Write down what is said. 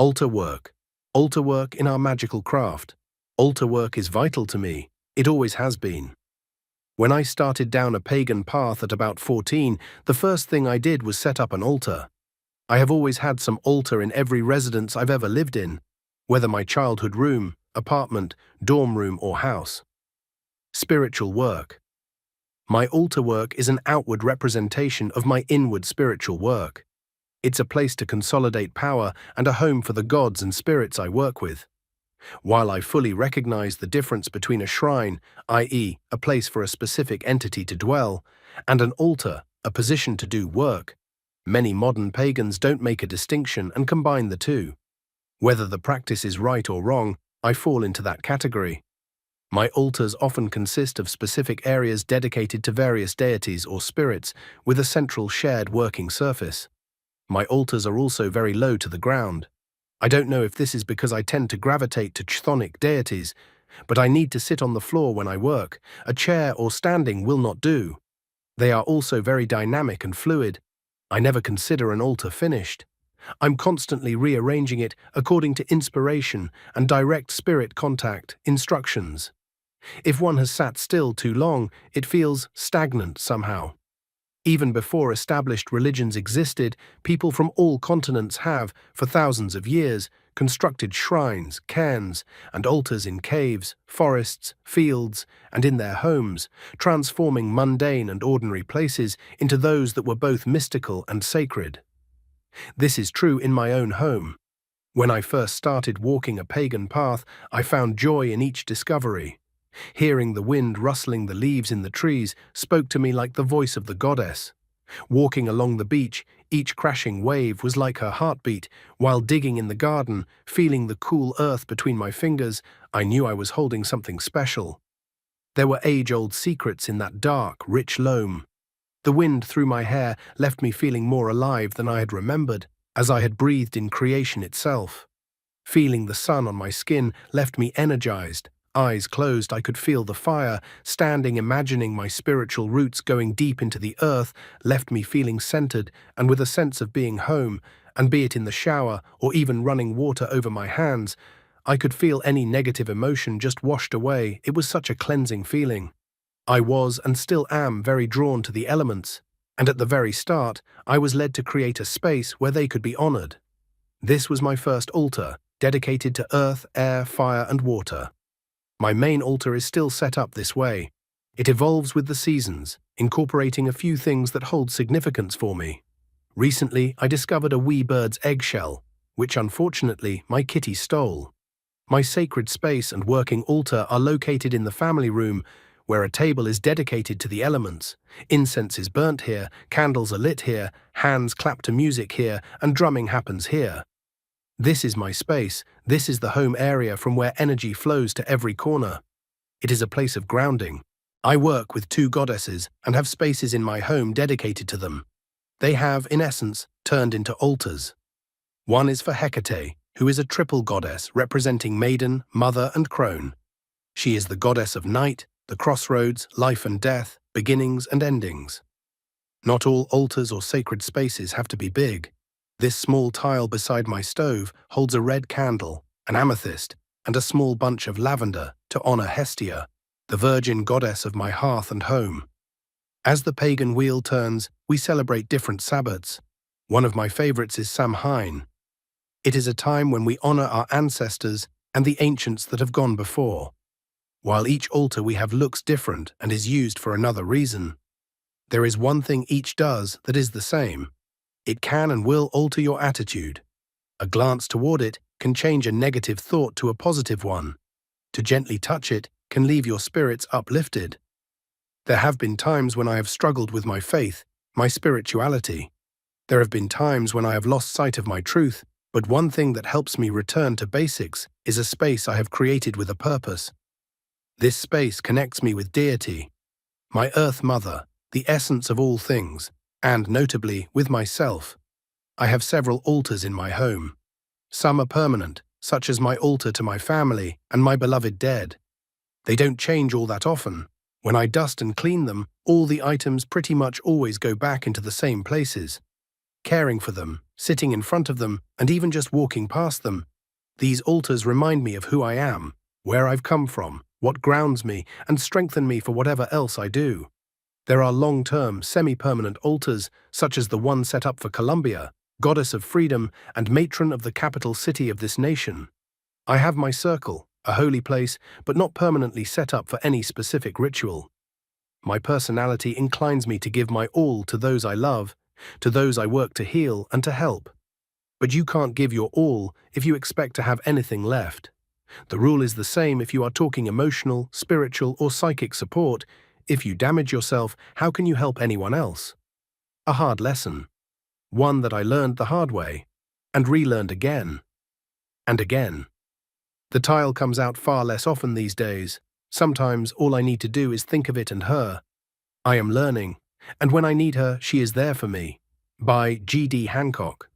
Altar work. Altar work in our magical craft. Altar work is vital to me. It always has been. When I started down a pagan path at about 14, the first thing I did was set up an altar. I have always had some altar in every residence I've ever lived in, whether my childhood room, apartment, dorm room, or house. Spiritual work. My altar work is an outward representation of my inward spiritual work. It's a place to consolidate power and a home for the gods and spirits I work with. While I fully recognize the difference between a shrine, i.e., a place for a specific entity to dwell, and an altar, a position to do work, many modern pagans don't make a distinction and combine the two. Whether the practice is right or wrong, I fall into that category. My altars often consist of specific areas dedicated to various deities or spirits with a central shared working surface. My altars are also very low to the ground. I don't know if this is because I tend to gravitate to chthonic deities, but I need to sit on the floor when I work. A chair or standing will not do. They are also very dynamic and fluid. I never consider an altar finished. I'm constantly rearranging it according to inspiration and direct spirit contact instructions. If one has sat still too long, it feels stagnant somehow. Even before established religions existed, people from all continents have, for thousands of years, constructed shrines, cairns, and altars in caves, forests, fields, and in their homes, transforming mundane and ordinary places into those that were both mystical and sacred. This is true in my own home. When I first started walking a pagan path, I found joy in each discovery. Hearing the wind rustling the leaves in the trees spoke to me like the voice of the goddess. Walking along the beach, each crashing wave was like her heartbeat, while digging in the garden, feeling the cool earth between my fingers, I knew I was holding something special. There were age-old secrets in that dark, rich loam. The wind through my hair left me feeling more alive than I had remembered, as I had breathed in creation itself. Feeling the sun on my skin left me energized. Eyes closed, I could feel the fire. Standing, imagining my spiritual roots going deep into the earth, left me feeling centered and with a sense of being home, and be it in the shower or even running water over my hands, I could feel any negative emotion just washed away. It was such a cleansing feeling. I was and still am very drawn to the elements, and at the very start, I was led to create a space where they could be honored. This was my first altar, dedicated to earth, air, fire, and water. My main altar is still set up this way. It evolves with the seasons, incorporating a few things that hold significance for me. Recently, I discovered a wee bird's eggshell, which unfortunately my kitty stole. My sacred space and working altar are located in the family room, where a table is dedicated to the elements. Incense is burnt here, candles are lit here, hands clap to music here, and drumming happens here. This is my space. This is the home area from where energy flows to every corner. It is a place of grounding. I work with two goddesses and have spaces in my home dedicated to them. They have, in essence, turned into altars. One is for Hecate, who is a triple goddess representing maiden, mother, and crone. She is the goddess of night, the crossroads, life and death, beginnings and endings. Not all altars or sacred spaces have to be big. This small tile beside my stove holds a red candle, an amethyst, and a small bunch of lavender to honor Hestia, the virgin goddess of my hearth and home. As the pagan wheel turns, we celebrate different Sabbats. One of my favorites is Samhain. It is a time when we honor our ancestors and the ancients that have gone before. While each altar we have looks different and is used for another reason, there is one thing each does that is the same. It can and will alter your attitude. A glance toward it can change a negative thought to a positive one. To gently touch it can leave your spirits uplifted. There have been times when I have struggled with my faith, my spirituality. There have been times when I have lost sight of my truth, but one thing that helps me return to basics is a space I have created with a purpose. This space connects me with deity, my Earth Mother, the essence of all things, and, notably, with myself. I have several altars in my home. Some are permanent, such as my altar to my family and my beloved dead. They don't change all that often. When I dust and clean them, all the items pretty much always go back into the same places. Caring for them, sitting in front of them, and even just walking past them. These altars remind me of who I am, where I've come from, what grounds me, and strengthen me for whatever else I do. There are long-term, semi-permanent altars, such as the one set up for Columbia, goddess of freedom and matron of the capital city of this nation. I have my circle, a holy place, but not permanently set up for any specific ritual. My personality inclines me to give my all to those I love, to those I work to heal and to help. But you can't give your all if you expect to have anything left. The rule is the same if you are talking emotional, spiritual, or psychic support. If you damage yourself, how can you help anyone else? A hard lesson. One that I learned the hard way, and relearned again and again. The tile comes out far less often these days. Sometimes all I need to do is think of it and her. I am learning, and when I need her, she is there for me. By G.D. Hancock.